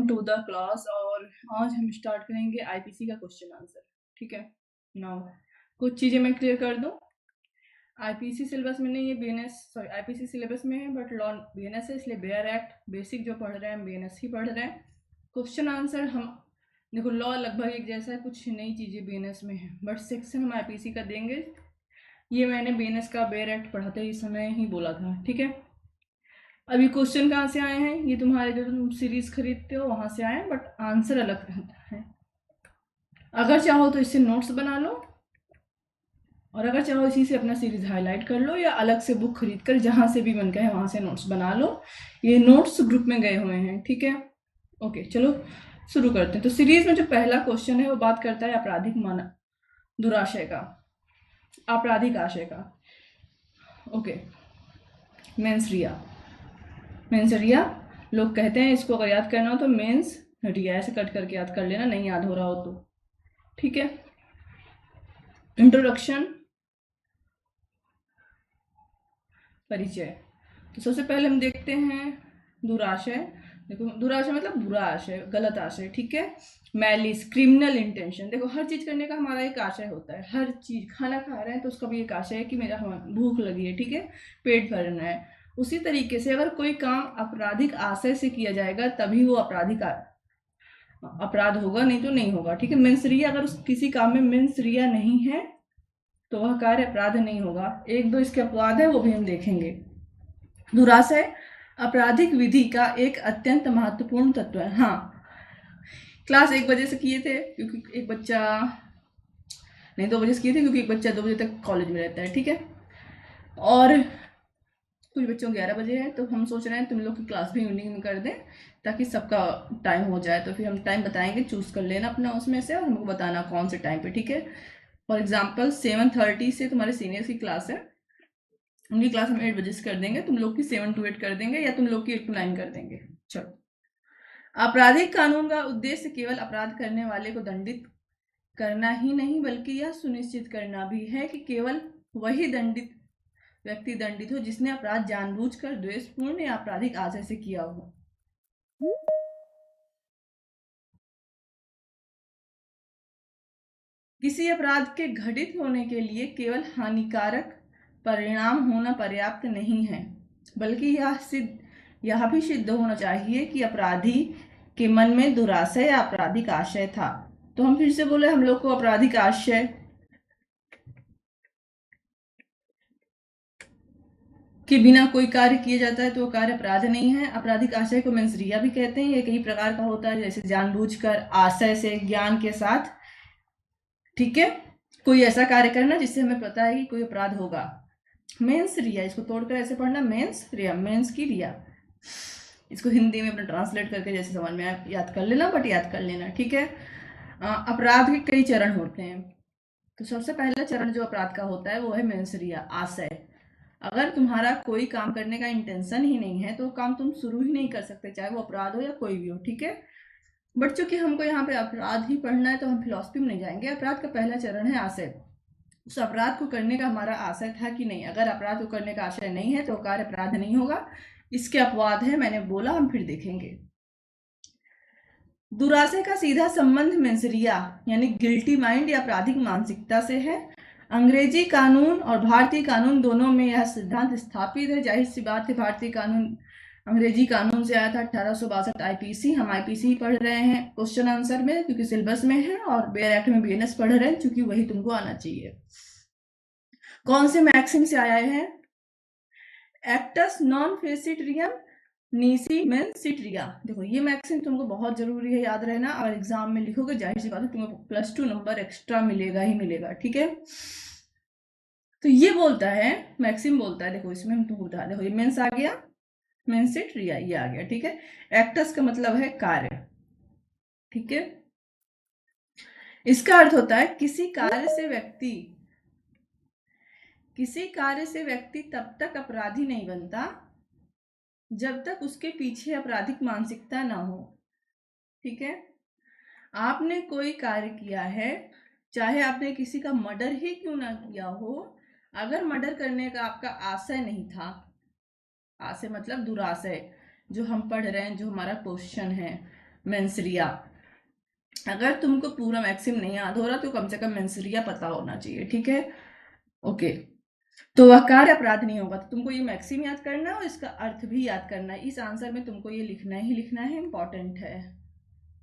To the class. और आज हम स्टार्ट करेंगे आईपीसी का क्वेश्चन आंसर। ठीक है, नाउ कुछ चीज़ें मैं क्लियर कर दूं। आईपीसी सिलेबस में नहीं है, आईपीसी सिलेबस में है बट लॉ बीएनएस है, इसलिए बेयर एक्ट बेसिक जो पढ़ रहे हैं हम बीएनएस ही पढ़ रहे हैं। क्वेश्चन आंसर हम देखो, लॉ लगभग एक जैसा है, कुछ नई चीज़ें बीएनएस में है बट सेक्शन हम आईपीसी का देंगे। ये मैंने बीएनएस का बेयर एक्ट पढ़ाते ही समय ही बोला था। ठीक है, अभी क्वेश्चन कहाँ से आए हैं, ये तुम्हारे जो तुम सीरीज खरीदते हो वहां से आए हैं बट आंसर अलग रहता है। अगर चाहो तो इससे नोट्स बना लो, और अगर चाहो इसी से अपना सीरीज हाईलाइट कर लो, या अलग से बुक खरीद कर जहां से भी मन कहे वहां से नोट्स बना लो। ये नोट्स ग्रुप में गए हुए हैं। ठीक है, ओके चलो शुरू करते हैं। तो सीरीज में जो पहला क्वेश्चन है वो बात करता है आपराधिक दुराशय का, आपराधिक आशय का। ओके, मेंस रिया लोग कहते हैं, इसको अगर याद करना हो तो मेंस रिया ऐसे कट करके याद कर लेना, नहीं याद हो रहा हो तो। ठीक है, इंट्रोडक्शन, परिचय। तो सबसे पहले हम देखते हैं दुराशय। देखो, दुराशय मतलब बुरा आशय, गलत आशय। ठीक है, मैलिस, क्रिमिनल इंटेंशन। देखो, हर चीज करने का हमारा एक आशय होता है। हर चीज, खाना खा रहे हैं तो उसका भी एक आशय है कि मेरा भूख लगी है, ठीक है, पेट भरना है। उसी तरीके से अगर कोई काम आपराधिक आशय से किया जाएगा तभी वो अपराध होगा, नहीं तो नहीं होगा। ठीक है, मेंसरिया, अगर किसी काम में मेंसरिया नहीं है तो वह कार्य अपराध नहीं होगा। एक दो इसके अपवाद है, वो भी हम देखेंगे। दुराशय आपराधिक विधि का एक अत्यंत महत्वपूर्ण तत्व है। हाँ, क्लास 1 बजे से किए थे क्योंकि एक बच्चा, नहीं 2 बजे से किए थे क्योंकि एक बच्चा 2 बजे तक कॉलेज में रहता है। ठीक है, और कुछ बच्चों 11 बजे है, तो हम सोच रहे हैं तुम लोग की क्लास भी इवनिंग में कर दें ताकि सबका टाइम हो जाए। तो फिर हम टाइम बताएंगे, चूज कर लेना अपना उसमें से और हमको बताना कौन से टाइम पे। ठीक है, फॉर एग्जाम्पल 7:30 से तुम्हारे सीनियर्स की क्लास है, उनकी क्लास हम 8 बजे से कर देंगे, तुम लोग की 7 to 8 कर देंगे, या तुम लोग की 8 to 9 कर देंगे। चलो, आपराधिक कानून का उद्देश्य केवल अपराध करने वाले को दंडित करना ही नहीं बल्कि यह सुनिश्चित करना भी है कि केवल वही व्यक्ति दंडित हो जिसने अपराध जानबूझकर, द्वेषपूर्ण या आपराधिक आशय से किया हो। किसी अपराध के घटित होने के लिए केवल हानिकारक परिणाम होना पर्याप्त नहीं है, बल्कि यह भी सिद्ध होना चाहिए कि अपराधी के मन में दुराशय या आपराधिक आशय था। तो हम फिर से बोले, हम लोग को आपराधिक आशय के बिना कोई कार्य किया जाता है तो वो कार्य अपराध नहीं है। आपराधिक आशय को मेंसरिया भी कहते हैं। ये कई प्रकार का होता है, जैसे जानबूझकर, आशय से, ज्ञान के साथ। ठीक है, कोई ऐसा कार्य करना जिससे हमें पता है कि कोई अपराध होगा। मेंस रिया, इसको तोड़कर ऐसे पढ़ना, मेंस रिया, मेंस की रिया। इसको हिंदी में अपना ट्रांसलेट करके जैसे समझ में आए याद कर लेना, बट याद कर लेना। ठीक है, अपराध के कई चरण होते हैं। तो सबसे पहला चरण जो अपराध का होता है वो है मेंस रिया, आशय। अगर तुम्हारा कोई काम करने का इंटेंशन ही नहीं है तो काम तुम शुरू ही नहीं कर सकते, चाहे वो अपराध हो या कोई भी हो। ठीक है, बट चूंकि हमको यहाँ पे अपराध ही पढ़ना है तो हम फिलॉसफी में नहीं जाएंगे। अपराध का पहला चरण है आशय। उस अपराध को करने का हमारा आशय था कि नहीं। अगर अपराध को करने का आशय नहीं है तो कार्य अपराध नहीं होगा। इसके अपवाद है, मैंने बोला, हम फिर देखेंगे। दुराशय का सीधा संबंध मेंसरिया यानी गिल्टी माइंड या आपराधिक मानसिकता से है। अंग्रेजी कानून और भारतीय कानून दोनों में यह सिद्धांत स्थापित है। जाहिर सी बात है, भारतीय कानून अंग्रेजी कानून से आया था 1862 आईपीसी। हम आईपीसी ही पढ़ रहे हैं क्वेश्चन आंसर में क्योंकि सिलेबस में है, और बेयर एक्ट में बीएनएस पढ़ रहे हैं क्योंकि वही तुमको आना चाहिए। कौन से मैक्सिम से आया है? Acts non फेसिट्रियम नीसी मेंसिट्रिया। देखो, ये मैक्सिम तुमको बहुत जरूरी है याद रहना, और एग्जाम में लिखोगे जाहिर सी बात है तुमको +2 नंबर एक्स्ट्रा मिलेगा ही मिलेगा। ठीक है, तो ये बोलता है, मैक्सिम बोलता है, देखो इसमें हम तुमको बता, देखो ये मेंस आ गया, मेंसिट्रिया ये आ गया। ठीक है, एक्टस का मतलब है कार्य। ठीक है, इसका अर्थ होता है किसी कार्य से व्यक्ति तब तक अपराधी नहीं बनता जब तक उसके पीछे आपराधिक मानसिकता ना हो। ठीक है, आपने कोई कार्य किया है, चाहे आपने किसी का मर्डर ही क्यों ना किया हो, अगर मर्डर करने का आपका आशय नहीं था, आशय मतलब दुराशय, जो हम पढ़ रहे हैं, जो हमारा क्वेश्चन है, मेंसरिया। अगर तुमको पूरा मैक्सिम नहीं याद हो रहा तो कम से कम मेंसरिया पता होना चाहिए, ठीक है। ओके, तो वह कार्य अपराध नहीं होगा। तो तुमको ये मैक्सिम याद करना है और इसका अर्थ भी याद करना है। इस आंसर में तुमको ये लिखना ही लिखना है, इंपॉर्टेंट है।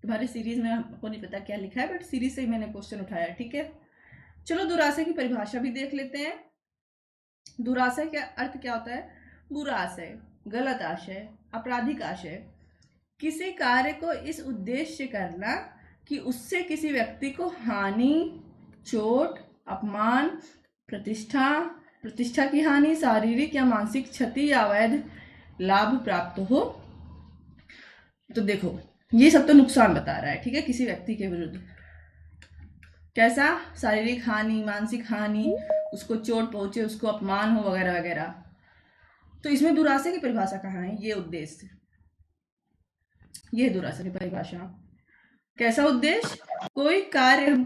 तुम्हारे सीरीज में हमको नहीं पता क्या लिखा है, बट सीरीज से ही मैंने क्वेश्चन उठाया, ठीक है। चलो दुराशय की परिभाषा भी देख लेते हैं। दुराशय का अर्थ क्या होता है? बुरा आशय, गलत आशय, आपराधिक आशय। किसी कार्य को इस उद्देश्य से करना कि उससे किसी व्यक्ति को हानि, चोट, अपमान, प्रतिष्ठा की हानि, शारीरिक या मानसिक क्षति या अवैध लाभ प्राप्त हो। तो देखो, ये सब तो नुकसान बता रहा है, ठीक है, किसी व्यक्ति के विरुद्ध। कैसा? शारीरिक हानि, मानसिक हानि, उसको चोट पहुंचे, उसको अपमान हो, वगैरह वगैरह। तो इसमें दुराशय की परिभाषा कहाँ है? ये उद्देश्य, ये दुराशय की परिभाषा। कैसा उद्देश्य? कोई कार्य,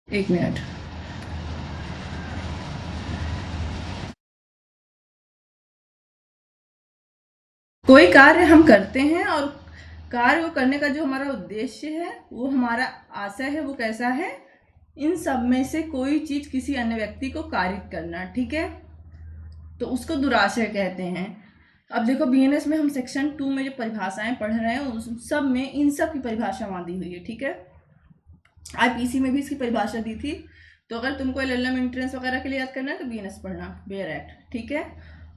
एक मिनट, कोई कार्य हम करते हैं और कार्य को करने का जो हमारा उद्देश्य है, वो हमारा आशय है, वो कैसा है? इन सब में से कोई चीज किसी अन्य व्यक्ति को कारित करना, ठीक है, तो उसको दुराशय कहते हैं। अब देखो, बीएनएस में हम सेक्शन 2 में जो परिभाषाएं पढ़ रहे हैं उस सब में इन सब की परिभाषा वहां दी हुई है, ठीक है। आईपीसी में भी इसकी परिभाषा दी थी। तो अगर तुमको एलएलएम एंट्रेंस वगैरह के लिए याद करना है तो बीएनएस पढ़ना, बेयर एक्ट, ठीक है।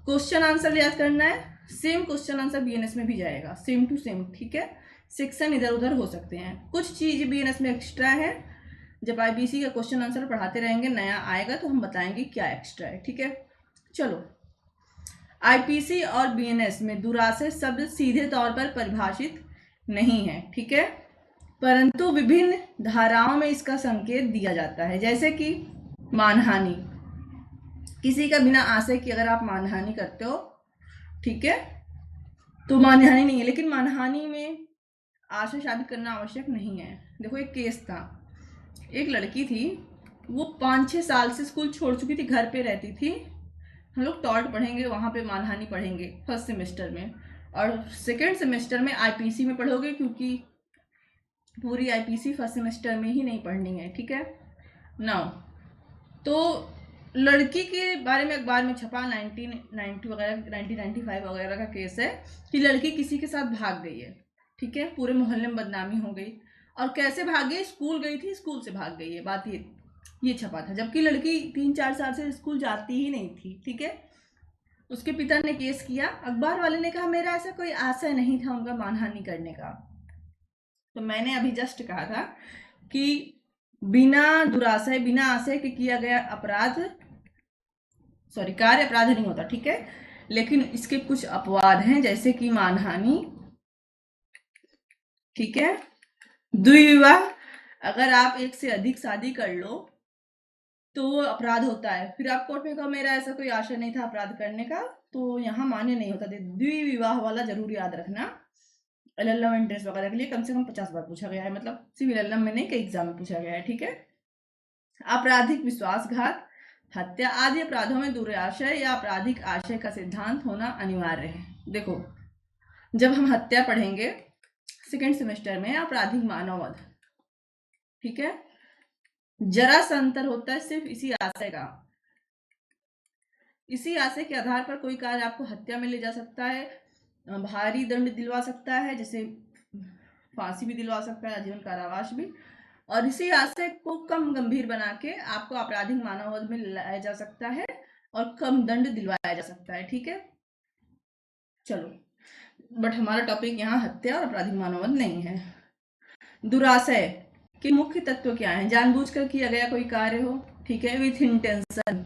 क्वेश्चन आंसर याद करना है, सेम क्वेश्चन आंसर बीएनएस में भी जाएगा, सेम टू सेम, ठीक है। सेक्शन इधर उधर हो सकते हैं, कुछ चीज बीएनएस में एक्स्ट्रा है। जब आईपीसी का क्वेश्चन आंसर पढ़ाते रहेंगे, नया आएगा तो हम बताएंगे क्या एक्स्ट्रा है, ठीक है। चलो, आईपीसी और बीएनएस में दुराशय शब्द सीधे तौर पर परिभाषित नहीं है, ठीक है, परंतु विभिन्न धाराओं में इसका संकेत दिया जाता है। जैसे कि मानहानि, किसी का बिना आशय की अगर आप मानहानि करते हो, ठीक है, तो मानहानि नहीं है, लेकिन मानहानि में आशय साबित करना आवश्यक नहीं है। देखो, एक केस था, एक लड़की थी, वो 5-6 साल से स्कूल छोड़ चुकी थी, घर पे रहती थी। हम लोग टॉर्ट पढ़ेंगे वहाँ पे, मानहानि पढ़ेंगे फर्स्ट सेमेस्टर में, और सेकेंड सेमेस्टर में आईपीसी में पढ़ोगे, क्योंकि पूरी आईपीसी फर्स्ट सेमेस्टर में ही नहीं पढ़नी है, ठीक है। नाउ, तो लड़की के बारे में अखबार में छपा 1990 वगैरह, 1995 वगैरह का केस है कि लड़की किसी के साथ भाग गई है, ठीक है, पूरे मोहल्ले में बदनामी हो गई। और कैसे भाग गई? स्कूल गई थी, स्कूल से भाग गई है, बात ये छपा था, जबकि लड़की 3-4 साल से स्कूल जाती ही नहीं थी, ठीक है। उसके पिता ने केस किया, अखबार वाले ने कहा मेरा ऐसा कोई आशय नहीं था उनका मानहानि करने का। तो मैंने अभी जस्ट कहा था कि बिना दुराशय, बिना आशय के किया गया अपराध, सॉरी, कार्य अपराध नहीं होता, ठीक है, लेकिन इसके कुछ अपवाद हैं, जैसे कि मानहानि, ठीक है, द्विविवाह, अगर आप एक से अधिक शादी कर लो तो वो अपराध होता है। फिर आप कोर्ट में कहो मेरा ऐसा कोई आशय नहीं था अपराध करने का, तो यहाँ मान्य नहीं होता। द्विविवाह वाला जरूर याद रखना, एलएलएम एंट्रेंस वगैरह के लिए कम से कम 50 बार पूछा गया है, मतलब सिर्फ एलएलएम में नहीं, कई एग्जाम में पूछा गया है, ठीक है। आपराधिक विश्वासघात, हत्या आदि अपराधों में दुराशय या आपराधिक आशय का सिद्धांत होना अनिवार्य है। देखो, जब हम हत्या पढ़ेंगे सेकेंड सेमेस्टर में, आपराधिक मानववध, ठीक है, जरा सा अंतर होता है सिर्फ इसी आशय का। इसी आशय के आधार पर कोई कार्य आपको हत्या में ले जा सकता है, भारी दंड दिलवा सकता है, जैसे फांसी भी दिलवा सकता है, आजीवन कारावास भी, और इसी आशय को कम गंभीर बना के आपको आपराधिक मानववध में लाया जा सकता है और कम दंड दिलवाया जा सकता है, ठीक है। चलो, बट हमारा टॉपिक यहाँ हत्या और आपराधिक मानववध नहीं है। दुराशय के मुख्य तत्व क्या है? जानबूझकर किया गया कोई कार्य हो, ठीक है, विथ इंटेंशन।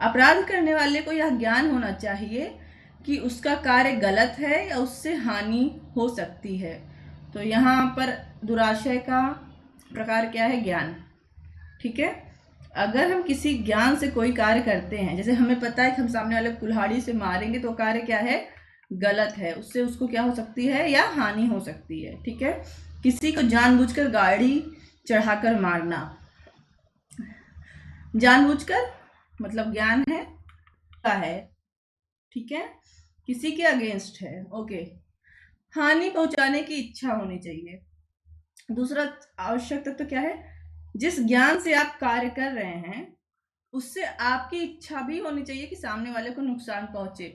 अपराध करने वाले को यह ज्ञान होना चाहिए कि उसका कार्य गलत है या उससे हानि हो सकती है। तो यहाँ पर दुराशय का प्रकार क्या है? ज्ञान, ठीक है। अगर हम किसी ज्ञान से कोई कार्य करते हैं, जैसे हमें पता है कि हम सामने वाले कुल्हाड़ी से मारेंगे तो कार्य क्या है? गलत है, उससे उसको क्या हो सकती है? या हानि हो सकती है, ठीक है। किसी को जानबूझकर गाड़ी चढ़ाकर मारना, जानबूझकर मतलब ज्ञान है, है, ठीक है, किसी के अगेंस्ट है, ओके, हानि पहुंचाने की इच्छा होनी चाहिए। दूसरा आवश्यक तत्व क्या है, जिस ज्ञान से आप कार्य कर रहे हैं उससे आपकी इच्छा भी होनी चाहिए कि सामने वाले को नुकसान पहुंचे।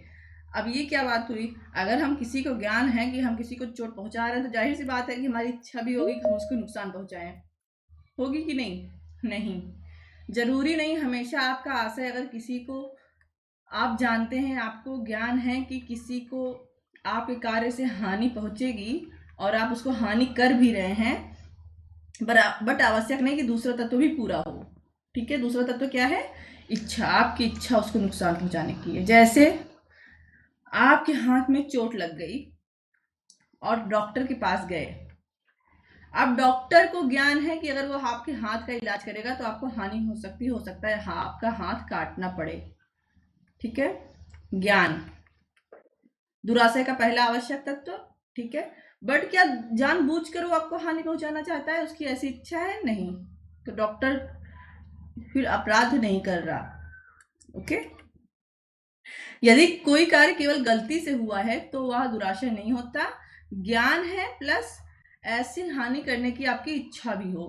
अब ये क्या बात हुई, अगर हम किसी को ज्ञान है कि हम किसी को चोट पहुंचा रहे हैं तो जाहिर सी बात है कि हमारी इच्छा भी होगी कि हम उसको नुकसान पहुंचाएं, होगी कि नहीं? नहीं, जरूरी नहीं। हमेशा आपका आशय, अगर किसी को आप जानते हैं, आपको ज्ञान है कि किसी को आपके कार्य से हानि पहुंचेगी और आप उसको हानि कर भी रहे हैं, बट आवश्यक नहीं कि दूसरा तत्व भी पूरा हो, ठीक है। दूसरा तत्व क्या है, इच्छा, आपकी इच्छा उसको नुकसान पहुंचाने की है। जैसे आपके हाथ में चोट लग गई और डॉक्टर के पास गए, अब डॉक्टर को ज्ञान है कि अगर वो आपके हाथ का इलाज करेगा तो आपको हानि हो सकता है, हाँ, आपका हाथ काटना पड़े, ठीक है, ज्ञान, दुराशय का पहला आवश्यक तत्व, ठीक है। बट क्या जानबूझकर वो आपको हानि पहुंचाना चाहता है, उसकी ऐसी इच्छा है? नहीं, तो डॉक्टर फिर अपराध नहीं कर रहा, ओके। यदि कोई कार्य केवल गलती से हुआ है तो वह दुराशय नहीं होता, ज्ञान है प्लस ऐसी हानि करने की आपकी इच्छा भी हो।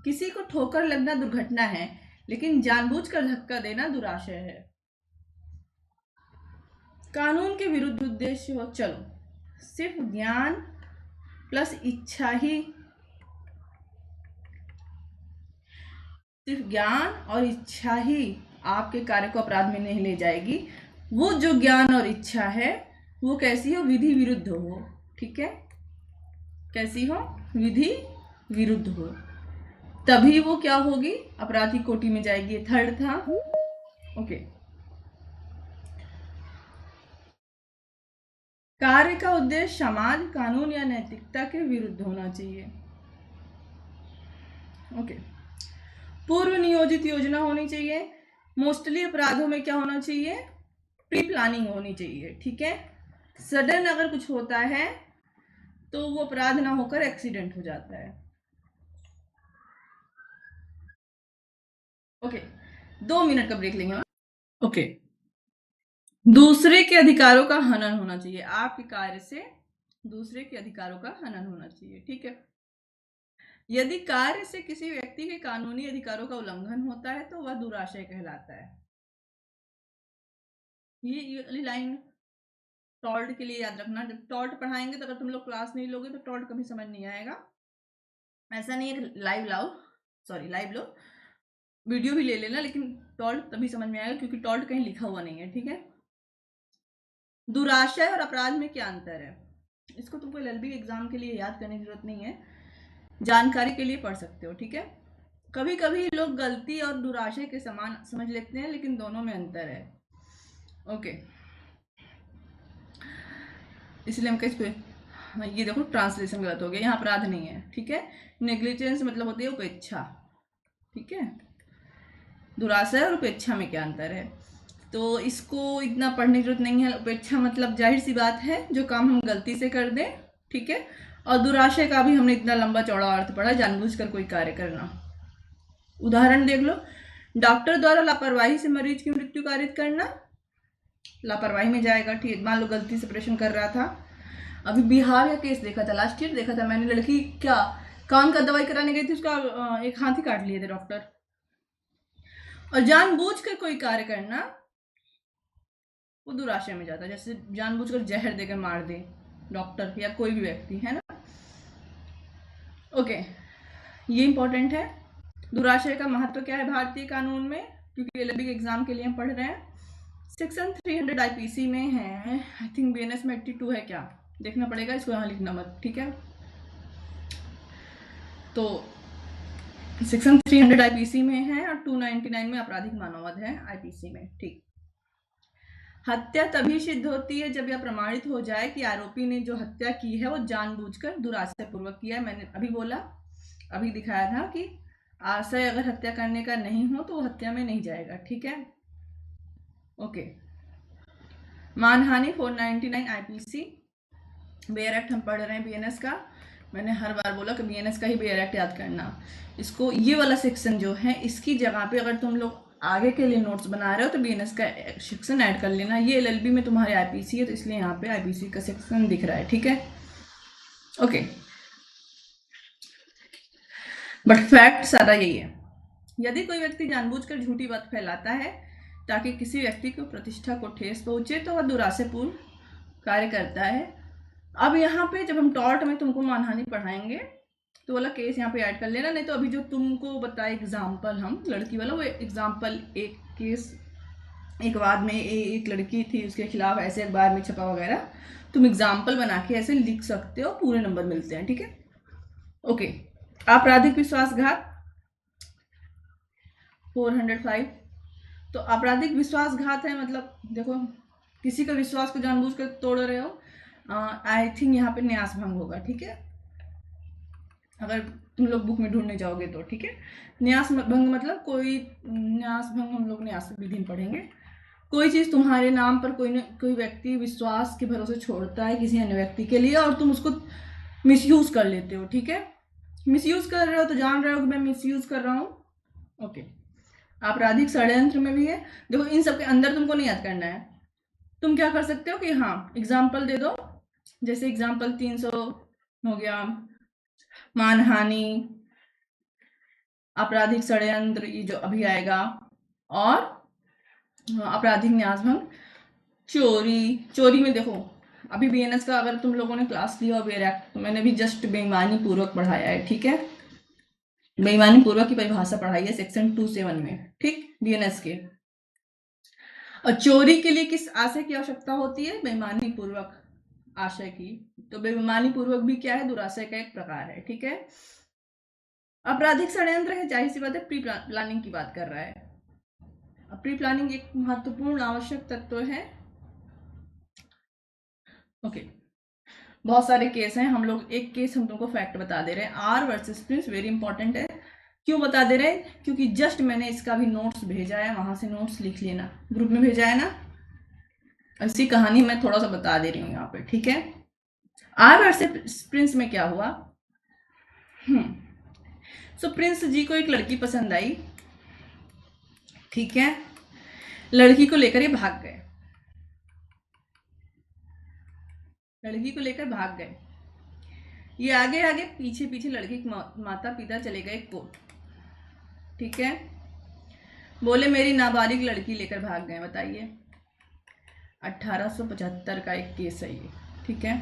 किसी को ठोकर लगना दुर्घटना है, लेकिन जानबूझकर धक्का देना दुराशय है। कानून के विरुद्ध उद्देश्य हो, चलो, सिर्फ ज्ञान प्लस इच्छा ही, सिर्फ ज्ञान और इच्छा ही आपके कार्य को अपराध में नहीं ले जाएगी। वो जो ज्ञान और इच्छा है वो कैसी हो, विधि विरुद्ध हो, ठीक है, कैसी हो, विधि विरुद्ध हो, तभी वो क्या होगी, अपराधी कोटि में जाएगी। थर्ड था, ओके। कार्य का उद्देश्य समाज, कानून या नैतिकता के विरुद्ध होना चाहिए, ओके। पूर्व नियोजित योजना होनी चाहिए। मोस्टली अपराधों में क्या होना चाहिए, प्री प्लानिंग होनी चाहिए, ठीक है। सडन अगर कुछ होता है तो वो अपराध ना होकर एक्सीडेंट हो जाता है, ओके। 2 मिनट का ब्रेक लेंगे, ओके। दूसरे के अधिकारों का हनन होना चाहिए, आपके कार्य से दूसरे के अधिकारों का हनन होना चाहिए, ठीक है। यदि कार्य से किसी व्यक्ति के कानूनी अधिकारों का उल्लंघन होता है तो वह दुराशय कहलाता है। ये वाली लाइन टॉल्ट के लिए याद रखना, जब टॉल्ट पढ़ाएंगे तो अगर तुम लोग क्लास नहीं लोगे तो टॉल्ट कभी समझ नहीं आएगा। ऐसा नहीं है लाइव लो, वीडियो भी ले लेना, लेकिन टॉल्ट तभी समझ में आएगा क्योंकि टॉल्ट कहीं लिखा हुआ नहीं है, ठीक है। दुराशय और अपराध में क्या अंतर है, इसको तुमको एलएलबी एग्जाम के लिए याद करने की जरूरत नहीं है, जानकारी के लिए पढ़ सकते हो, ठीक है। कभी कभी लोग गलती और दुराशय के समान समझ लेते हैं, लेकिन दोनों में अंतर है, ओके। इसलिए हम कह, ये देखो ट्रांसलेशन गलत हो गया, यहाँ अपराध नहीं है, ठीक है। नेग्लिजेंस मतलब होती है उपेक्षा, ठीक है। दुराशय और उपेक्षा में क्या अंतर है, तो इसको इतना पढ़ने की जरूरत नहीं है। उपेक्षा मतलब जाहिर सी बात है जो काम हम गलती से कर दें, ठीक है। और दुराशय का भी हमने इतना लंबा चौड़ा अर्थ पढ़ा, जानबूझकर कोई कार्य करना। उदाहरण देख लो, डॉक्टर द्वारा लापरवाही से मरीज की मृत्यु कारित करना लापरवाही में जाएगा, ठीक। मान लो गलती से ऑपरेशन कर रहा था, अभी बिहार का केस देखा था, लास्ट ईयर देखा था मैंने, लड़की क्या कान का दवाई कराने गई थी, उसका एक हाथ ही काट लिए थे डॉक्टर। और जानबूझकर कोई कार्य करना वो दुराशय में जाता है, जैसे जानबूझकर जहर देकर मार दे डॉक्टर या कोई भी व्यक्ति, है ना, ओके। ये इंपॉर्टेंट है। दुराशय का महत्व क्या है भारतीय कानून में, क्योंकि एलएलबी के एग्जाम के लिए हम पढ़ रहे हैं। सेक्शन 300 आईपीसी में है, आई थिंक बीएनएस में 82 है, क्या देखना पड़ेगा, इसको यहाँ लिखना मत, ठीक है। तो सेक्शन 300 आईपीसी में है और 299 में आपराधिक मानववध है आईपीसी में, ठीक। हत्या तभी सिद्ध होती है जब यह प्रमाणित हो जाए कि आरोपी ने जो हत्या की है वो जानबूझकर दुराशय पूर्वक किया है। मैंने अभी बोला, अभी दिखाया था कि आशय अगर हत्या करने का नहीं हो तो वो हत्या में नहीं जाएगा, ठीक है, ओके। मानहानि 499 आईपीसी, बेयर एक्ट हम पढ़ रहे हैं बीएनएस का। मैंने हर बार बोला कि बीएनएस का ही बेयर एक्ट याद करना। इसको ये वाला सेक्शन जो है इसकी जगह पे अगर तुम लोग आगे के लिए नोट्स बना रहे हो तो बीएनएस का सेक्शन ऐड कर लेना। ये एलएलबी में तुम्हारे आईपीसी है तो इसलिए यहाँ पे आईपीसी का सेक्शन दिख रहा है, ठीक है। ओके, बट फैक्ट सारा यही है। यदि कोई व्यक्ति जानबूझकर झूठी बात फैलाता है ताकि किसी व्यक्ति को प्रतिष्ठा को ठेस पहुंचे तो वह दुरासेपूर्ण कार्य करता है। अब यहाँ पे जब हम टॉर्ट में तुमको मानहानि पढ़ाएंगे तो वाला केस यहाँ पे ऐड कर लेना, नहीं तो अभी जो तुमको बताए एग्जाम्पल हम लड़की वाला, वो एग्जाम्पल एक केस एक बाद में एक लड़की थी उसके खिलाफ ऐसे अखबार में छपा वगैरह, तुम एग्जाम्पल बना के ऐसे लिख सकते हो, पूरे नंबर मिलते हैं, ठीक है। ओके, आपराधिक विश्वासघात 405। तो आपराधिक विश्वासघात है मतलब देखो किसी का विश्वास को जानबूझकर तोड़ रहे हो, आई थिंक यहाँ पे न्यास भंग होगा, ठीक है, अगर तुम लोग बुक में ढूंढने जाओगे तो, ठीक है। न्यास भंग मतलब कोई न्यास भंग हम लोग न्यास विधि में पढ़ेंगे, कोई चीज़ तुम्हारे नाम पर कोई व्यक्ति विश्वास के भरोसे छोड़ता है किसी अन्य व्यक्ति के लिए और तुम उसको मिसयूज कर लेते हो, ठीक है। मिसयूज कर रहे हो तो जान रहे हो कि मैं मिसयूज कर रहा हूँ। ओके, आपराधिक षड्यंत्र में भी है। देखो इन सब के अंदर तुमको नहीं याद करना है, तुम क्या कर सकते हो कि हाँ एग्जाम्पल दे दो, जैसे एग्जाम्पल 300 हो गया, मानहानि, आपराधिक षड्यंत्र ये जो अभी आएगा, और आपराधिक न्यासभंग, चोरी में देखो अभी बीएनएस का अगर तुम लोगों ने क्लास लिया हो बेयर एक्ट, तो मैंने भी जस्ट बेईमानी पूर्वक पढ़ाया है, ठीक है। बेईमानी पूर्वक की परिभाषा पढ़ाई है सेक्शन 27 में, ठीक, बीएनएस के। और चोरी के लिए किस आशय की आवश्यकता होती है? बेईमानी पूर्वक आशय की। तो बेईमानी पूर्वक भी क्या है? दुराशय का एक प्रकार है, ठीक है। आपराधिक षड्यंत्र है, जाहिर सी बात है प्री प्लानिंग की बात कर रहा है। प्री प्लानिंग एक महत्वपूर्ण आवश्यक तत्व है। ओके, बहुत सारे केस हैं, हम लोग एक केस हम तुमको फैक्ट बता दे रहे हैं, R versus Prince, very important है। क्यों बता दे रहे हैं? क्योंकि जस्ट मैंने इसका भी नोट्स भेजा है, वहां से नोट्स लिख लेना, ग्रुप में भेजा है ना, ऐसी कहानी मैं थोड़ा सा बता दे रही हूँ यहाँ पे, ठीक है। आर वर्सेस प्रिंस में क्या हुआ? सो प्रिंस जी को एक लड़की पसंद आई, ठीक है, लड़की को लेकर ये भाग गए, लड़की को लेकर भाग गए, ये आगे आगे पीछे पीछे लड़की के माता पिता चले गए कोर्ट, ठीक है। बोले मेरी नाबालिग लड़की लेकर भाग गए, बताइए 1875 का एक केस है ये, ठीक है।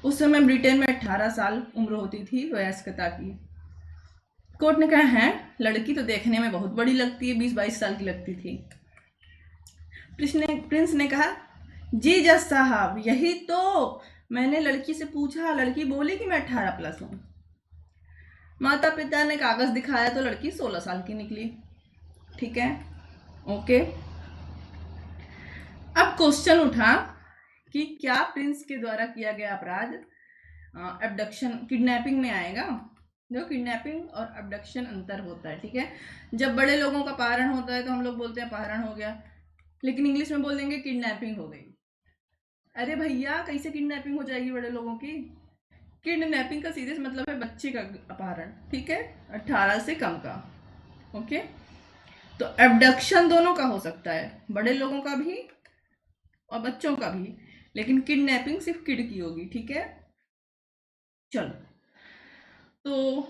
उस समय ब्रिटेन में 18 साल उम्र होती थी वयस्कता की। कोर्ट ने कहा है लड़की तो देखने में बहुत बड़ी लगती है, 20-22 साल की लगती थी। प्रिंस ने कहा जी जज साहब यही तो मैंने लड़की से पूछा, लड़की बोली कि मैं 18+ हूँ। माता पिता ने कागज दिखाया तो लड़की 16 साल की निकली, ठीक है। ओके, अब क्वेश्चन उठा कि क्या प्रिंस के द्वारा किया गया अपराध अबडक्शन किडनैपिंग में आएगा? जो किडनैपिंग और अबडक्शन अंतर होता है, ठीक है। जब बड़े लोगों का अपहरण होता है तो हम लोग बोलते हैं अपहरण हो गया, लेकिन इंग्लिश में बोल देंगे किडनैपिंग हो गई। अरे भैया कैसे किडनैपिंग हो जाएगी बड़े लोगों की? किडनैपिंग का सीधे मतलब है बच्चे का अपहरण, ठीक है, 18 से कम का। ओके, तो एबडक्शन दोनों का हो सकता है, बड़े लोगों का भी और बच्चों का भी, लेकिन किडनैपिंग सिर्फ किड की होगी, ठीक है। चलो, तो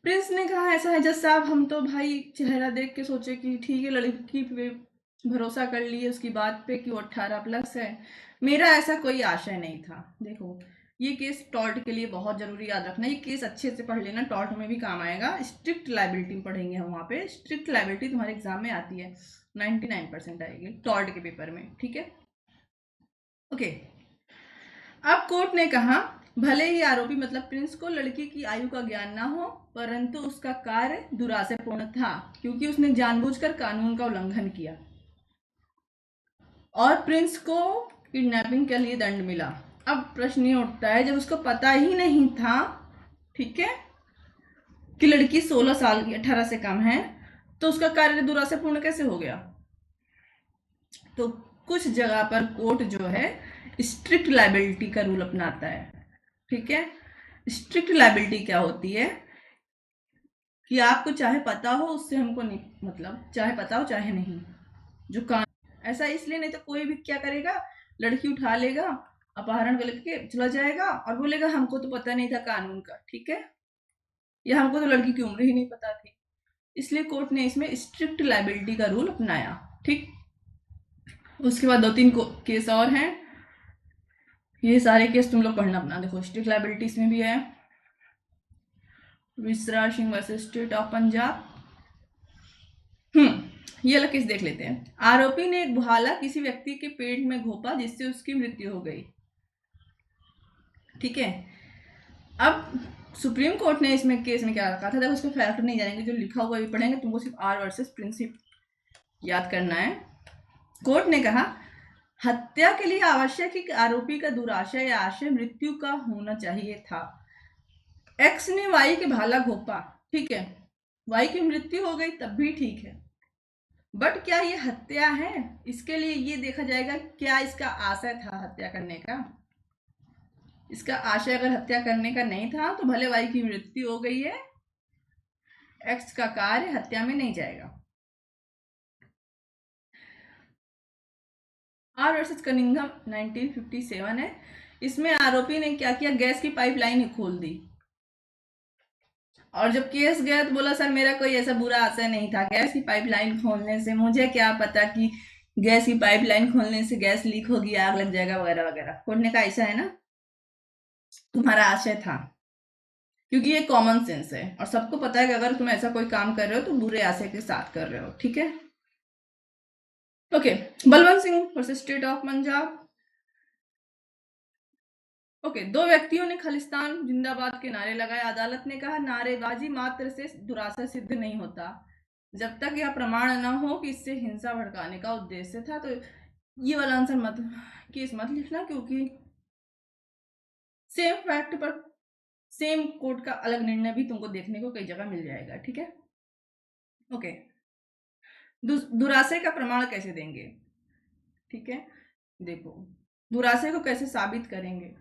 प्रिंस ने कहा ऐसा है जज साहब हम तो भाई चेहरा देख के सोचे कि ठीक है लड़की पे भरोसा कर लिए उसकी बात पे कि वो 18+ है, मेरा ऐसा कोई आशय नहीं था। देखो ये केस टॉर्ट के लिए बहुत जरूरी याद रखना, ये केस अच्छे से पढ़ लेना, टॉर्ट में भी काम आएगा। स्ट्रिक्ट लाइबिलिटी पढ़ेंगे हम वहाँ पे, स्ट्रिक्ट लाइबिलिटी तुम्हारे एग्जाम में आती है, 99% आएगी टॉर्ट के पेपर में, ठीक है। ओके, अब कोर्ट ने कहा भले ही आरोपी मतलब प्रिंस को लड़की की आयु का ज्ञान ना हो, परंतु उसका कार्य दुराशयपूर्ण था क्योंकि उसने जानबूझकर कानून का उल्लंघन किया और प्रिंस को किडनैपिंग के लिए दंड मिला। अब प्रश्न ये उठता है जब उसको पता ही नहीं था, ठीक है, कि लड़की 16 साल की 18 से कम है, तो उसका कार्य दुराशयपूर्ण कैसे हो गया? तो कुछ जगह पर कोर्ट जो है स्ट्रिक्ट लाइबिलिटी का रूल अपनाता है, ठीक है। स्ट्रिक्ट लाइबिलिटी क्या होती है? कि आपको चाहे पता हो, उससे हमको नहीं मतलब, चाहे पता हो चाहे नहीं, जो कानून ऐसा इसलिए, नहीं तो कोई भी क्या करेगा, लड़की उठा लेगा, अपहरण करके चला जाएगा और बोलेगा हमको तो पता नहीं था कानून का, ठीक है, या हमको तो लड़की की उम्र ही नहीं पता थी। इसलिए कोर्ट ने इसमें स्ट्रिक्ट लाइबिलिटी का रूल अपनाया, ठीक। उसके बाद 2-3 केस और हैं, ये सारे केस तुम लोग पढ़ना अपना। देखो स्ट्रिक्ट लाइबिलिटी इसमें भी है, Visra Singh versus state of Punjab. ये वाला केस देख लेते हैं। आरोपी ने एक भाला किसी व्यक्ति के पेट में घोंपा जिससे उसकी मृत्यु हो गई, ठीक है। अब सुप्रीम कोर्ट ने इसमें केस में क्या रखा था, देखो उसका फैक्ट नहीं जानेंगे, जो लिखा हुआ भी पढ़ेंगे, तुमको सिर्फ आर वर्सेस प्रिंसिप याद करना है। कोर्ट ने कहा हत्या के लिए आवश्यक है कि आरोपी का दुराशय या आशय मृत्यु का होना चाहिए था। एक्स ने वाई के भाला घोंपा, ठीक है, वाई की मृत्यु हो गई तब भी ठीक है, बट क्या ये हत्या है, इसके लिए ये देखा जाएगा क्या इसका आशय था हत्या करने का। इसका आशय अगर हत्या करने का नहीं था तो भले वाई की मृत्यु हो गई है, एक्स का कार्य हत्या में नहीं जाएगा। आर वर्सेस कनिंघम 1957 है। इसमें आरोपी ने क्या किया, गैस की पाइपलाइन ही खोल दी, और जब केस गया तो बोला सर मेरा कोई ऐसा बुरा आशय नहीं था, गैस की पाइपलाइन खोलने से मुझे क्या पता कि गैस की पाइपलाइन खोलने से गैस लीक होगी, आग लग जाएगा वगैरह वगैरह। कोर्ट ने कहा ऐसा है ना, तुम्हारा आशय था, क्योंकि ये कॉमन सेंस है और सबको पता है कि अगर तुम ऐसा कोई काम कर रहे हो तो बुरे आशय के साथ कर रहे हो, ठीक है। Okay, Balwant Singh versus state of Punjab. Okay, 2 व्यक्तियों ने खालिस्तान जिंदाबाद के नारे लगाए। अदालत ने कहा नारेबाजी मात्र से दुराशय सिद्ध नहीं होता जब तक यह प्रमाण न हो कि इससे हिंसा भड़काने का उद्देश्य था। तो ये वाला आंसर मत केस मत लिखना, क्योंकि सेम फैक्ट पर सेम कोर्ट का अलग निर्णय भी तुमको देखने को कई जगह मिल जाएगा, ठीक है। ओके, दुराशय का प्रमाण कैसे देंगे, ठीक है। देखो दुराशय को कैसे साबित करेंगे।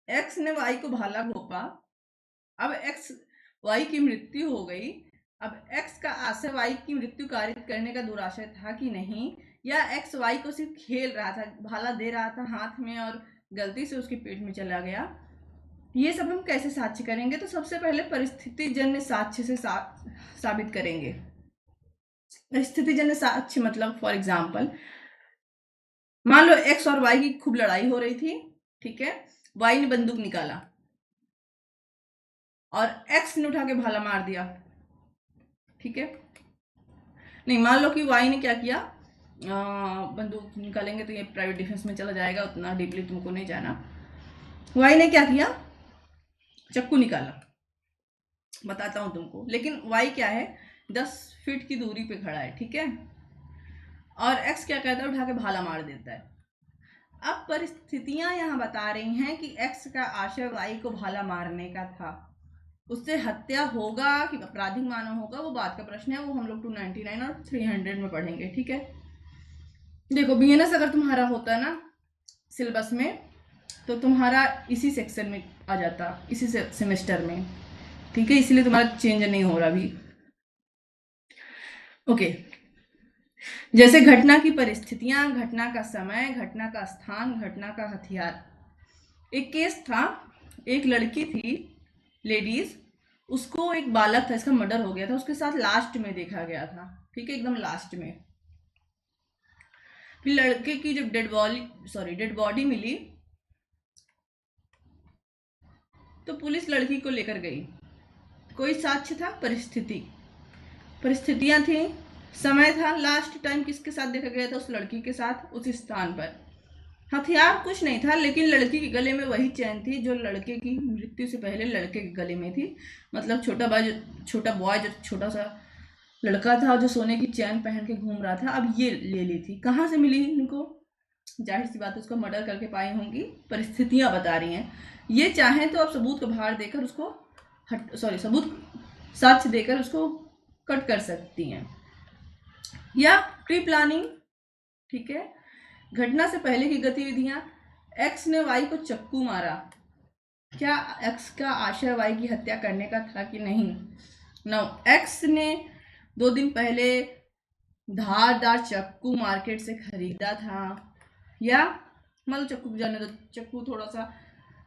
एक्स ने वाई को भाला घोंपा, अब एक्स वाई की मृत्यु हो गई, अब एक्स का आशय वाई की मृत्यु कारित करने का दुराशय था कि नहीं, या एक्स वाई को सिर्फ खेल रहा था, भाला दे रहा था हाथ में और गलती से उसके पेट में चला गया। ये सब हम कैसे साक्ष्य करेंगे, तो सबसे पहले परिस्थिति जन्य साक्ष्य से साबित करेंगे। परिस्थिति जन्य साक्ष्य मतलब फॉर एग्जाम्पल, मान लो एक्स और वाई की खूब लड़ाई हो रही थी, ठीक है, वाई ने बंदूक निकाला और एक्स ने उठा के भाला मार दिया, ठीक है। नहीं, मान लो कि वाई ने क्या किया, बंदूक निकालेंगे तो ये प्राइवेट डिफेंस में चला जाएगा, उतना डीपली तुमको नहीं जाना। वाई ने क्या किया, चक्कू निकाला, बताता हूं तुमको, लेकिन वाई क्या है 10 फीट की दूरी पे खड़ा है, ठीक है, और एक्स क्या कहता है, उठा के भाला मार देता है। अब परिस्थितियां यहां बता रही हैं कि एक्स का आशय वाई को भाला मारने का था, उससे हत्या होगा कि आपराधिक मानव होगा वो बात का प्रश्न है, वो हम लोग 299 और 300 में पढ़ेंगे, ठीक है। देखो बीएनएस अगर तुम्हारा होता है ना सिलेबस में, तो तुम्हारा इसी सेक्शन में आ जाता, इसी सेमेस्टर में, ठीक है, इसलिए तुम्हारा चेंज नहीं हो रहा अभी। ओके, जैसे घटना की परिस्थितियां, घटना का समय, घटना का स्थान, घटना का हथियार। एक केस था, एक लड़की थी, लेडीज, उसको एक बालक था, इसका मर्डर हो गया था, उसके साथ लास्ट में देखा गया था, ठीक है, एकदम लास्ट में। फिर लड़के की जब डेड बॉडी मिली तो पुलिस लड़की को लेकर गई। कोई साक्ष्य था, परिस्थितियां थी, समय था, लास्ट टाइम किसके साथ देखा गया था, उस लड़की के साथ, उस स्थान पर। हथियार कुछ नहीं था, लेकिन लड़की के गले में वही चैन थी जो लड़के की मृत्यु से पहले लड़के के गले में थी। मतलब छोटा बॉय जो छोटा सा लड़का था जो सोने की चैन पहन के घूम रहा था, अब ये ले ली थी। कहाँ से मिली इनको, जाहिर सी बात है उसको मर्डर करके पाई होंगी, परिस्थितियां बता रही हैं। ये चाहें तो आप सबूत को बाहर देकर उसको सबूत साक्ष्य देकर उसको कट कर सकती हैं, या प्री प्लानिंग, ठीक है। घटना से पहले की गतिविधियां, एक्स ने वाई को चक्कू मारा, क्या एक्स का आशय वाई की हत्या करने का था कि नहीं। नाउ एक्स ने 2 दिन पहले धारदार चाकू मार्केट से खरीदा था, या मान लो चक्कू जाने दो, चक्कू थोड़ा सा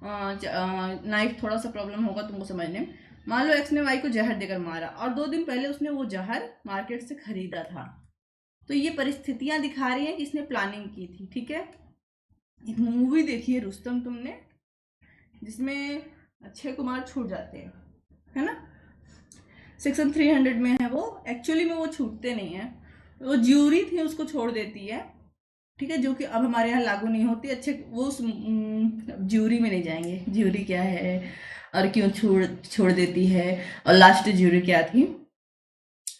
नाइफ थोड़ा सा प्रॉब्लम होगा तुमको समझने में। मान लो एक्स ने वाई को जहर देकर मारा और 2 दिन पहले उसने वो जहर मार्केट से खरीदा था। तो ये परिस्थितियां दिखा रही हैं कि इसने प्लानिंग की थी। ठीक है, एक मूवी देखी है रुस्तम तुमने, जिसमें अक्षय कुमार छूट जाते हैं, है ना, सेक्शन 300 में है वो। एक्चुअली में वो छूटते नहीं है, वो ज्यूरी थी उसको छोड़ देती है। ठीक है, जो कि अब हमारे यहाँ लागू नहीं होती। अच्छे वो उस ज्यूरी में नहीं जाएंगे, ज्यूरी क्या है और क्यों छोड़ छोड़ देती है, और लास्ट ज्यूरी क्या थी।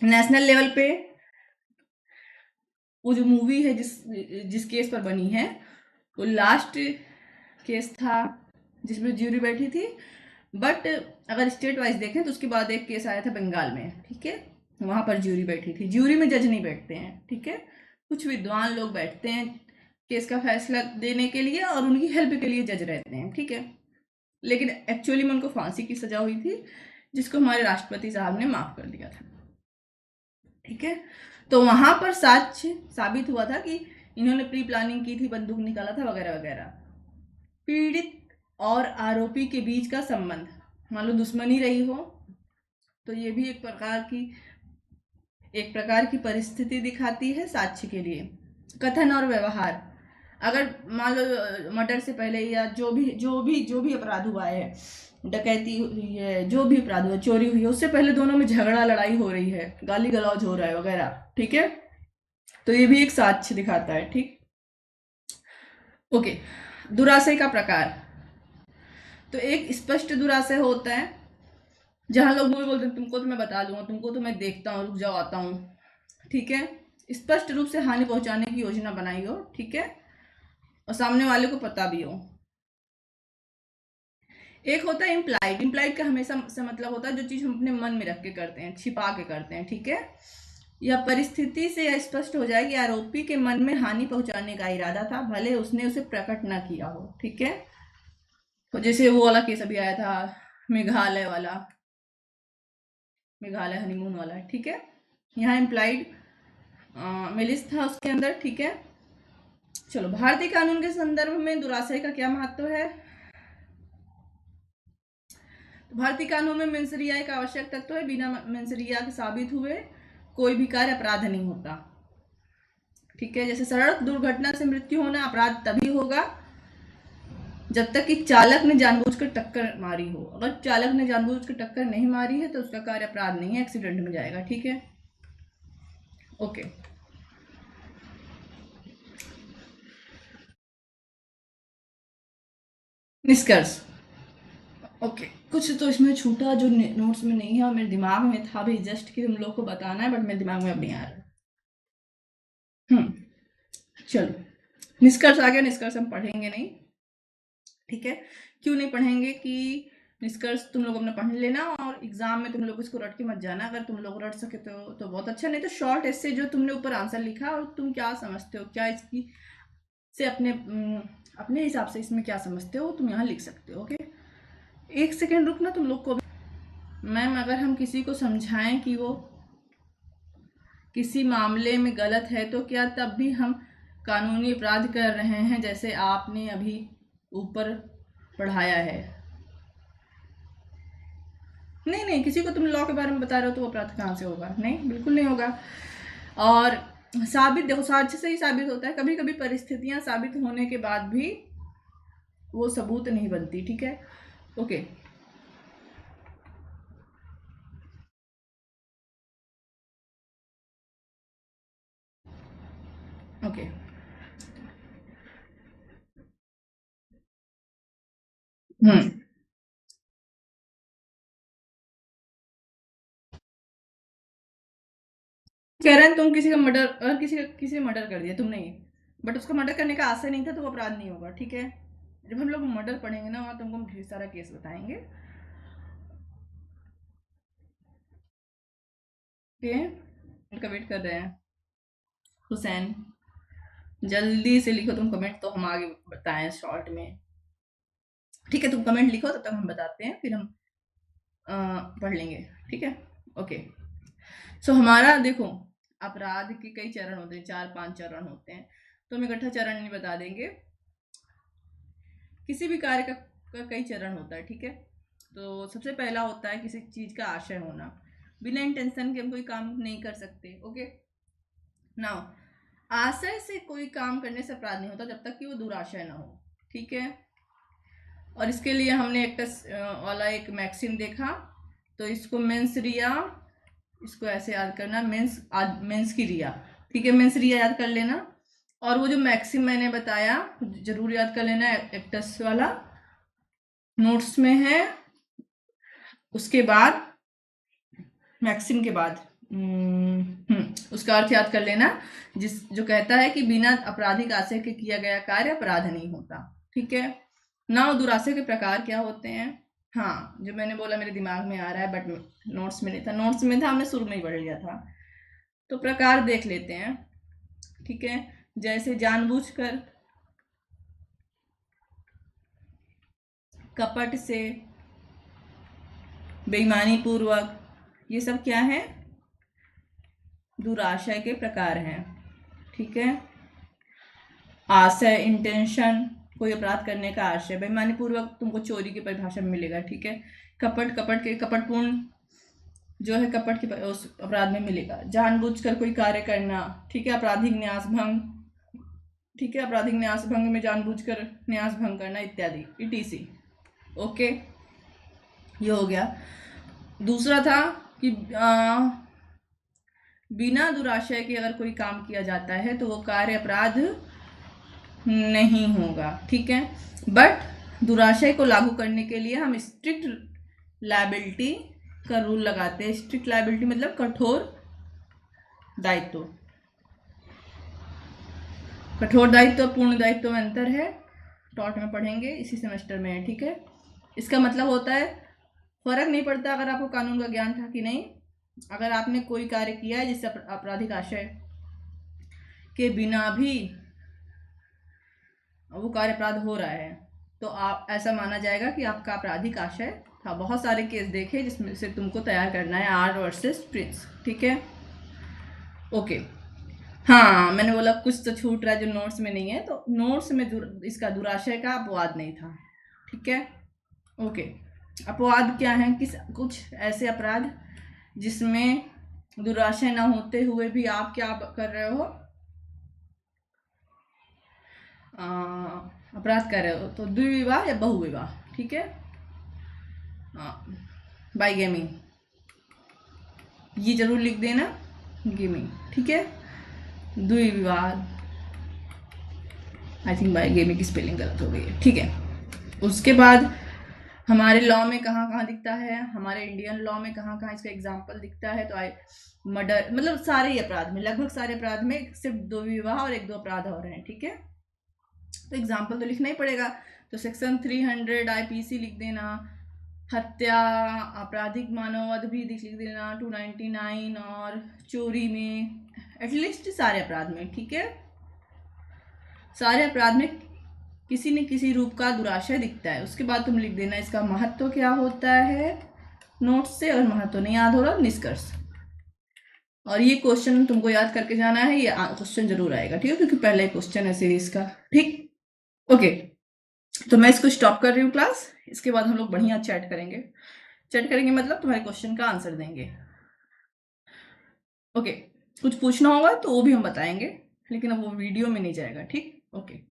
नेशनल लेवल पे वो जो मूवी है जिस केस पर बनी है, वो लास्ट केस था जिसमें ज्यूरी बैठी थी। बट अगर स्टेट वाइज देखें तो उसके बाद एक केस आया था बंगाल में। ठीक है, वहां पर ज्यूरी बैठी थी। ज्यूरी में जज नहीं बैठते हैं, ठीक है, कुछ विद्वान लोग बैठते हैं केस का फैसला देने के लिए और उनकी हेल्प के लिए जज रहते हैं। ठीक है, लेकिन एक्चुअली में उनको फांसी की सजा हुई थी, जिसको हमारे राष्ट्रपति साहब ने माफ कर दिया था। ठीक है, तो वहां पर साक्ष्य साबित हुआ था कि इन्होंने प्री प्लानिंग की थी, बंदूक निकाला था वगैरह वगैरह। पीड़ित और आरोपी के बीच का संबंध, मान लो दुश्मनी रही हो, तो ये भी एक प्रकार की परिस्थिति दिखाती है साक्ष्य के लिए। कथन और व्यवहार, अगर मान लो मर्डर से पहले या जो भी अपराध हुआ है, डकैती हुई है, जो भी अपराध हुआ, चोरी हुई है, उससे पहले दोनों में झगड़ा लड़ाई हो रही है, गाली गलौज हो रहा है वगैरह। ठीक है, तो ये भी एक साक्ष्य दिखाता है। ठीक, ओके। दुराशय का प्रकार, तो एक स्पष्ट दुराशय होता है जहां लोग मुझे बोलते हैं तुमको तो मैं बता दूंगा, तुमको तो मैं देखता हूँ, रुक जाओ आता हूँ। ठीक है, स्पष्ट रूप से हानि पहुंचाने की योजना बनाई हो। ठीक है, और सामने वाले को पता भी हो। एक होता है इम्प्लाइड। इम्प्लाइड का हमेशा से मतलब होता है जो चीज हम अपने मन में रख के करते हैं, छिपा के करते हैं। ठीक है, यह परिस्थिति से यह स्पष्ट हो जाए कि आरोपी के मन में हानि पहुंचाने का इरादा था, भले उसने उसे प्रकट न किया हो। ठीक है, तो जैसे वो वाला केस अभी आया था, मेघालय वाला, मेघालय हनीमून वाला। ठीक है, यहाँ इम्प्लाइड मिलिस था उसके अंदर। ठीक है, चलो भारतीय कानून के संदर्भ में दुराशय का क्या महत्व है। तो भारतीय कानून में मेंसरिया एक आवश्यक तत्व है, बिना मेंसरिया के साबित हुए कोई भी कार्य अपराध नहीं होता। ठीक है, जैसे सड़क दुर्घटना से मृत्यु होना अपराध तभी होगा जब तक कि चालक ने जानबूझकर टक्कर मारी हो। अगर चालक ने जानबूझकर टक्कर नहीं मारी है तो उसका कार्य अपराध नहीं है, एक्सीडेंट में जाएगा। ठीक है, ओके। निष्कर्ष, ओके। कुछ तो इसमें छूटा जो नोट्स में नहीं है और मेरे दिमाग में था भी जस्ट कि तुम लोग को बताना है, बट मेरे दिमाग में अब नहीं आ रहा। चलो निष्कर्ष आ गया। निष्कर्ष हम पढ़ेंगे नहीं, ठीक है। क्यों नहीं पढ़ेंगे कि निष्कर्ष तुम लोग अपना पढ़ लेना और एग्जाम में तुम लोग इसको रट के मत जाना। अगर तुम लोग रट सके तो बहुत अच्छा, नहीं तो शॉर्ट ऐसे जो तुमने ऊपर आंसर लिखा और तुम क्या समझते हो, क्या इसकी से अपने हिसाब से इसमें क्या समझते हो तुम यहाँ लिख सकते हो। ओके, एक सेकेंड रुकना तुम लोग को। मैम, अगर हम किसी को समझाएं कि वो किसी मामले में गलत है तो क्या तब भी हम कानूनी अपराध कर रहे हैं, जैसे आपने अभी ऊपर पढ़ाया है? नहीं नहीं, किसी को तुम लॉ के बारे में बता रहे हो तो वो अपराध कहाँ से होगा? नहीं, बिल्कुल नहीं होगा। और साबित, देखो साक्ष्य से ही साबित होता है। कभी कभी परिस्थितियां साबित होने के बाद भी वो सबूत नहीं बनती। ठीक है, ओके। ओके, कह रहे हैं तुम किसी का मर्डर, अगर किसी ने मर्डर कर दिया तुमने ही, बट उसका मर्डर करने का आशय नहीं था तो वो अपराध नहीं होगा। ठीक है, जब हम लोग मर्डर पढ़ेंगे ना वहाँ तुमको हम ढेर सारा केस बताएंगे। ओके, उनका वेट कर रहे हैं। हुसैन, जल्दी से लिखो तुम कमेंट तो हम आगे बताएं शॉर्ट में। ठीक है, तुम कमेंट लिखो तब तक हम बताते हैं, फिर हम पढ़ लेंगे। ठीक है, ओके, सो हमारा देखो अपराध के कई चरण होते हैं, 4-5 चरण होते हैं, तो हम इकट्ठा चरण नहीं बता देंगे। किसी भी कार्य का कई चरण होता है, ठीक है। तो सबसे पहला होता है किसी चीज का आशय होना। बिना इंटेंशन के हम कोई काम नहीं कर सकते। ओके, नाउ आशय से कोई काम करने से अपराध नहीं होता जब तक कि वो दुराशय ना हो, ठीक है। और इसके लिए हमने एक वाला एक मैक्सिम देखा, तो इसको मेंस रिया, इसको ऐसे याद करना, मेंस की रिया, ठीक है। मेंस रिया याद कर लेना, और वो जो मैक्सिम मैंने बताया जरूर याद कर लेना, एक्टस वाला नोट्स में है। उसके बाद मैक्सिम के बाद उसका अर्थ याद कर लेना, जो कहता है कि बिना आपराधिक आशय के किया गया कार्य अपराध नहीं होता, ठीक है। ना दुराशय के प्रकार क्या होते हैं, हाँ जो मैंने बोला मेरे दिमाग में आ रहा है बट नोट्स में नहीं था, नोट्स में था हमने शुरू में ही पढ़ लिया था। तो प्रकार देख लेते हैं, ठीक है। जैसे जानबूझकर, कपट से, बेईमानी पूर्वक, ये सब क्या है, दुराशय के प्रकार हैं, ठीक है। आशय, इंटेंशन, कोई अपराध करने का आशय। बेईमानी पूर्वक तुमको चोरी की परिभाषा में मिलेगा, ठीक है। कपट, कपटपूर्ण जो है कपट के उस अपराध में मिलेगा। जानबूझकर कोई कार्य करना, ठीक है। आपराधिक न्यास भंग, ठीक है। आपराधिक न्यास भंग में जानबूझकर न्यास भंग करना इत्यादि, इटीसी। ओके, ये हो गया। दूसरा था कि बिना दुराशय के अगर कोई काम किया जाता है तो वो कार्य अपराध नहीं होगा, ठीक है। बट दुराशय को लागू करने के लिए हम स्ट्रिक्ट लायबिलिटी का रूल लगाते हैं। स्ट्रिक्ट लायबिलिटी मतलब कठोर दायित्व। कठोर दायित्व और पूर्ण दायित्व में अंतर है, टॉट में पढ़ेंगे, इसी सेमेस्टर में है, ठीक है। इसका मतलब होता है फर्क नहीं पड़ता अगर आपको कानून का ज्ञान था कि नहीं, अगर आपने कोई कार्य किया है जिससे आपराधिक आशय के बिना भी वो कार्य अपराध हो रहा है तो आप ऐसा माना जाएगा कि आपका आपराधिक आशय था। बहुत सारे केस देखे जिसमें से तुमको तैयार करना है, आर वर्सेस प्रिंस, ठीक है। ओके, हाँ मैंने बोला कुछ तो छूट रहा है जो नोट्स में नहीं है, तो नोट्स में इसका दुराशय का अपवाद नहीं था, ठीक है। ओके, अपवाद क्या है, कुछ ऐसे अपराध जिसमें दुराशय ना होते हुए भी आप क्या कर रहे हो, अपराध कर रहे हो, तो द्विविवाह या बहुविवाह, ठीक है। बाइगेमी, ये जरूर लिख देना, गेमी, ठीक है। द्विविवाह, आई थिंक बाइगेमी की स्पेलिंग गलत हो गई है, ठीक है। उसके बाद हमारे लॉ में कहाँ कहाँ दिखता है, हमारे इंडियन लॉ में कहाँ कहाँ इसका एग्जाम्पल दिखता है, तो मर्डर मतलब सारे ही अपराध में, लगभग सारे अपराध में सिर्फ 2 विवाह और 1-2 अपराध और हैं, ठीक है। तो एग्जाम्पल तो लिखना ही पड़ेगा, तो सेक्शन 300 आईपीसी लिख देना, हत्या, आपराधिक मानववध भी लिख देना 299, और चोरी में, एटलीस्ट सारे अपराध में, ठीक है। सारे अपराध में किसी न किसी रूप का दुराशय दिखता है। उसके बाद तुम लिख देना इसका महत्व क्या होता है नोट्स से, अगर महत्व नहीं याद हो रहा निष्कर्ष। और ये क्वेश्चन तुमको याद करके जाना है, ये क्वेश्चन जरूर आएगा, ठीक है, क्योंकि पहला क्वेश्चन है सीरीज का, ठीक। ओके, तो मैं इसको स्टॉप कर रही हूँ क्लास, इसके बाद हम लोग बढ़िया चैट करेंगे। चैट करेंगे मतलब तुम्हारे क्वेश्चन का आंसर देंगे। ओके, कुछ पूछना होगा तो वो भी हम बताएंगे, लेकिन अब वो वीडियो में नहीं जाएगा, ठीक। ओके।